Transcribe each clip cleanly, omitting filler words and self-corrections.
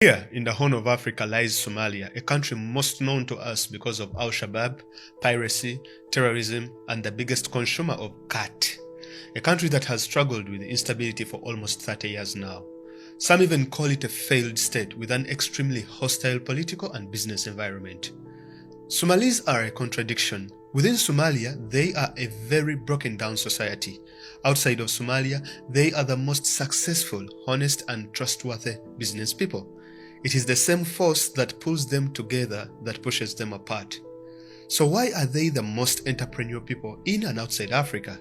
Here in the Horn of Africa lies Somalia, a country most known to us because of Al-Shabaab, piracy, terrorism, and the biggest consumer of cat. A country that has struggled with instability for almost 30 years now. Some even call it a failed state with an extremely hostile political and business environment. Somalis are a contradiction. Within Somalia, they are a very broken down society. Outside of Somalia, they are the most successful, honest, and trustworthy business people. It is the same force that pulls them together that pushes them apart. So why are they the most entrepreneurial people in and outside Africa?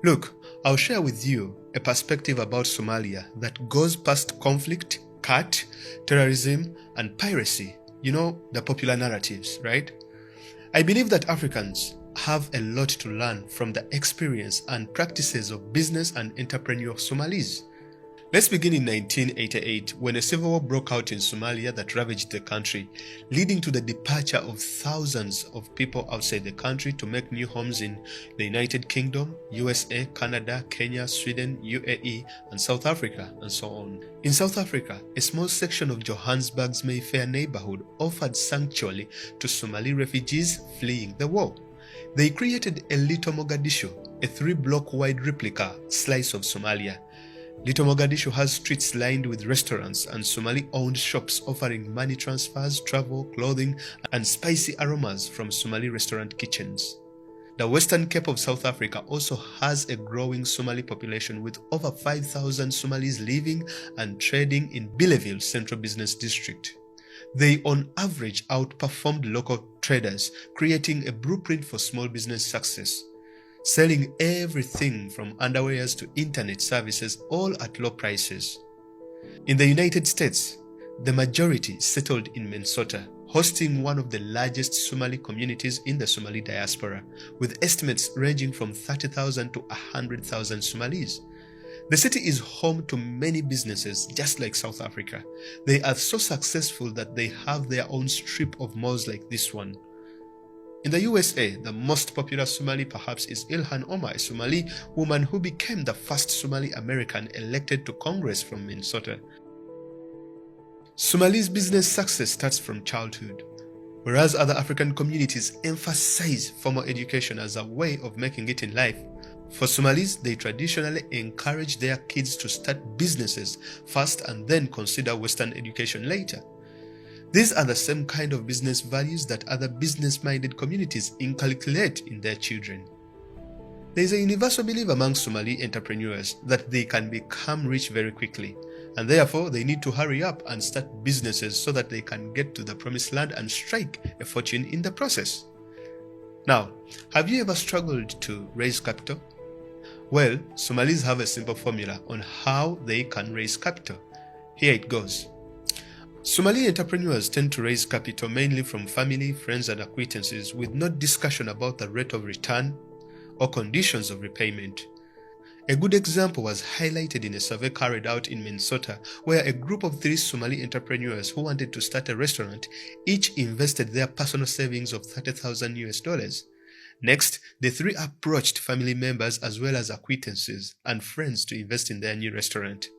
Look, I'll share with you a perspective about Somalia that goes past conflict, cat, terrorism, and piracy. You know, the popular narratives, right? I believe that Africans have a lot to learn from the experience and practices of business and entrepreneurial Somalis. Let's begin in 1988 when a civil war broke out in Somalia that ravaged the country, leading to the departure of thousands of people outside the country to make new homes in the United Kingdom, USA, Canada, Kenya, Sweden, UAE, and South Africa, and so on. In South Africa, a small section of Johannesburg's Mayfair neighborhood offered sanctuary to Somali refugees fleeing the war. They created a Little Mogadishu, a 3-block wide replica slice of Somalia. Little Mogadishu has streets lined with restaurants and Somali-owned shops offering money transfers, travel, clothing, and spicy aromas from Somali restaurant kitchens. The Western Cape of South Africa also has a growing Somali population with over 5,000 Somalis living and trading in Belleville Central Business District. They on average outperformed local traders, creating a blueprint for small business success. Selling everything from underwears to internet services, all at low prices. In the United States, the majority settled in Minnesota, hosting one of the largest Somali communities in the Somali diaspora, with estimates ranging from 30,000 to 100,000 Somalis. The city is home to many businesses, just like South Africa. They are so successful that they have their own strip of malls like this one. In the USA, the most popular Somali perhaps is Ilhan Omar, a Somali woman who became the first Somali American elected to Congress from Minnesota. Somali's business success starts from childhood, whereas other African communities emphasize formal education as a way of making it in life. For Somalis, they traditionally encourage their kids to start businesses first and then consider Western education later. These are the same kind of business values that other business-minded communities inculcate in their children. There is a universal belief among Somali entrepreneurs that they can become rich very quickly, and therefore they need to hurry up and start businesses so that they can get to the promised land and strike a fortune in the process. Now, have you ever struggled to raise capital? Well, Somalis have a simple formula on how they can raise capital. Here it goes. Somali entrepreneurs tend to raise capital mainly from family, friends, and acquaintances with no discussion about the rate of return or conditions of repayment. A good example was highlighted in a survey carried out in Minnesota, where a group of 3 Somali entrepreneurs who wanted to start a restaurant each invested their personal savings of $30,000. Next, the 3 approached family members as well as acquaintances and friends to invest in their new restaurant.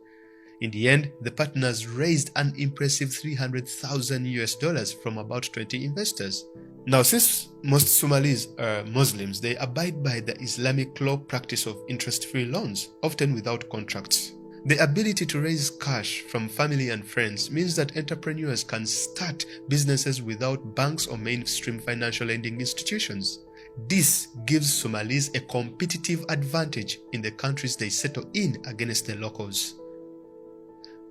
In the end, the partners raised an impressive $300,000 from about 20 investors. Now, since most Somalis are Muslims, they abide by the Islamic law practice of interest-free loans, often without contracts. The ability to raise cash from family and friends means that entrepreneurs can start businesses without banks or mainstream financial lending institutions. This gives Somalis a competitive advantage in the countries they settle in against the locals.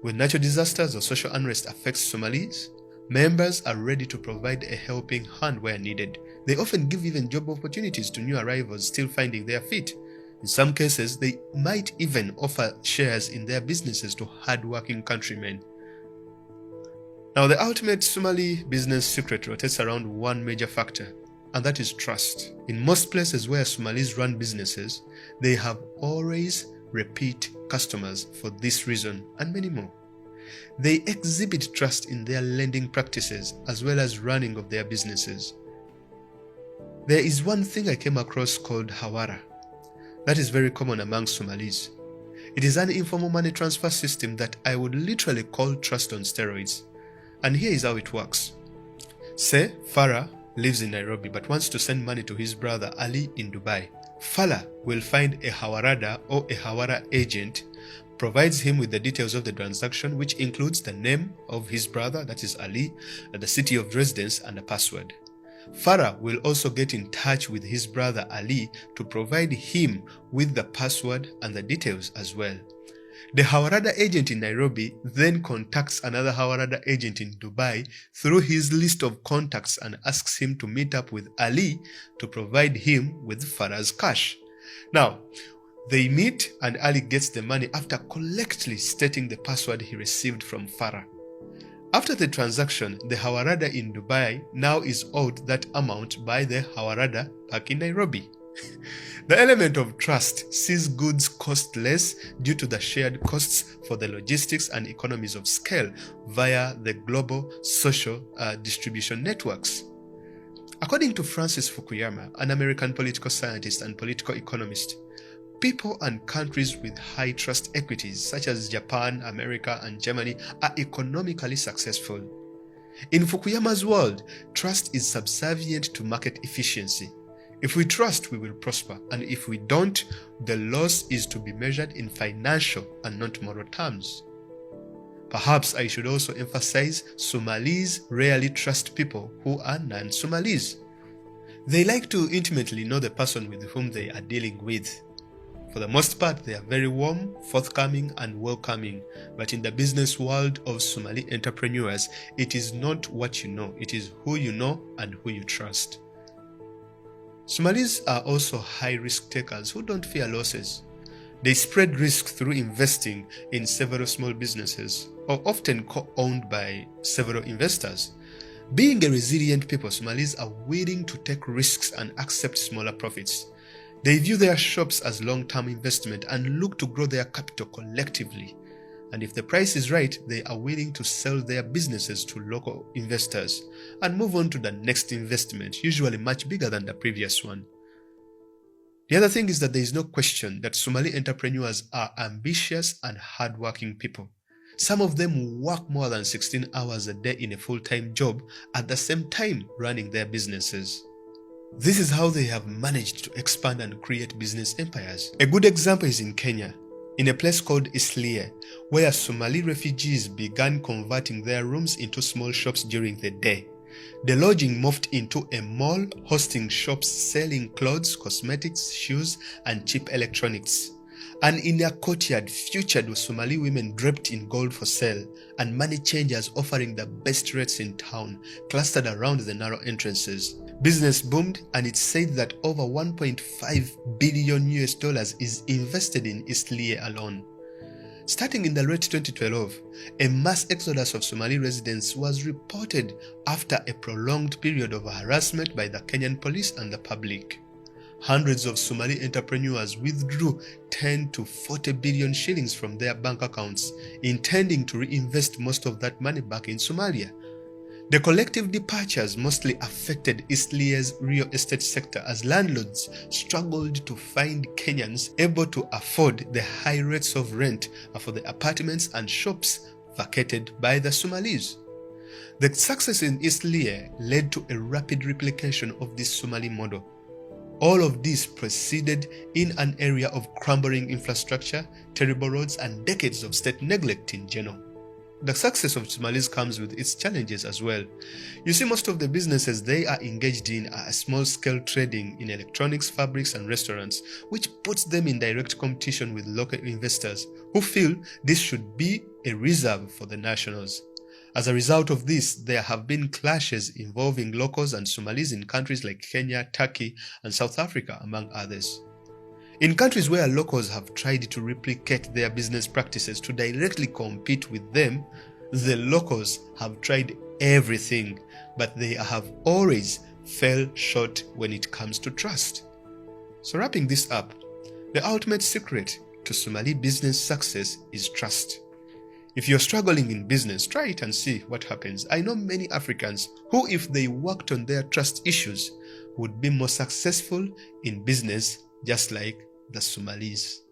When natural disasters or social unrest affects Somalis, members are ready to provide a helping hand where needed. They often give even job opportunities to new arrivals still finding their feet. In some cases, they might even offer shares in their businesses to hard-working countrymen. Now, the ultimate Somali business secret rotates around one major factor, and that is trust. In most places where Somalis run businesses, they have always repeat customers for this reason and many more. They exhibit trust in their lending practices as well as running of their businesses. There is one thing I came across called Hawara that is very common among Somalis. It is an informal money transfer system that I would literally call trust on steroids. And here is how it works. Say Farah lives in Nairobi but wants to send money to his brother Ali in Dubai. Farah will find a Hawarada or a Hawara agent, provides him with the details of the transaction, which includes the name of his brother, that is Ali, the city of residence, and a password. Farah will also get in touch with his brother Ali to provide him with the password and the details as well. The Hawarada agent in Nairobi then contacts another Hawarada agent in Dubai through his list of contacts and asks him to meet up with Ali to provide him with Farah's cash. Now, they meet and Ali gets the money after correctly stating the password he received from Farah. After the transaction, the Hawarada in Dubai now is owed that amount by the Hawarada back in Nairobi. The element of trust sees goods cost less due to the shared costs for the logistics and economies of scale via the global social distribution networks. According to Francis Fukuyama, an American political scientist and political economist, people and countries with high trust equities such as Japan, America, and Germany are economically successful. In Fukuyama's world, trust is subservient to market efficiency. If we trust, we will prosper, and if we don't, the loss is to be measured in financial and not moral terms. Perhaps I should also emphasize Somalis rarely trust people who are non-Somalis. They like to intimately know the person with whom they are dealing with. For the most part, they are very warm, forthcoming, and welcoming. But in the business world of Somali entrepreneurs, it is not what you know, it is who you know and who you trust. Somalis are also high risk takers who don't fear losses. They spread risk through investing in several small businesses, or often co-owned by several investors. Being a resilient people, Somalis are willing to take risks and accept smaller profits. They view their shops as long-term investment and look to grow their capital collectively. And if the price is right, they are willing to sell their businesses to local investors and move on to the next investment, usually much bigger than the previous one. The other thing is that there is no question that Somali entrepreneurs are ambitious and hardworking people. Some of them work more than 16 hours a day in a full-time job at the same time running their businesses. This is how they have managed to expand and create business empires. A good example is in Kenya, in a place called Isliye, where Somali refugees began converting their rooms into small shops during the day. The lodging morphed into a mall hosting shops selling clothes, cosmetics, shoes, and cheap electronics. And in their courtyard featured Somali women draped in gold for sale, and money changers offering the best rates in town, clustered around the narrow entrances. Business boomed, and it's said that over $1.5 billion is invested in Isliye alone. Starting in the late 2012, a mass exodus of Somali residents was reported after a prolonged period of harassment by the Kenyan police and the public. Hundreds of Somali entrepreneurs withdrew 10 to 40 billion shillings from their bank accounts, intending to reinvest most of that money back in Somalia. The collective departures mostly affected Isliye's real estate sector as landlords struggled to find Kenyans able to afford the high rates of rent for the apartments and shops vacated by the Somalis. The success in Isliye led to a rapid replication of this Somali model. All of this proceeded in an area of crumbling infrastructure, terrible roads, and decades of state neglect in general. The success of Somalis comes with its challenges as well. You see, most of the businesses they are engaged in are small-scale trading in electronics, fabrics, and restaurants, which puts them in direct competition with local investors who feel this should be a reserve for the nationals. As a result of this, there have been clashes involving locals and Somalis in countries like Kenya, Turkey, and South Africa, among others. In countries where locals have tried to replicate their business practices to directly compete with them, the locals have tried everything, but they have always fell short when it comes to trust. So wrapping this up, the ultimate secret to Somali business success is trust. If you're struggling in business, try it and see what happens. I know many Africans who, if they worked on their trust issues, would be more successful in business, just like the Somalis.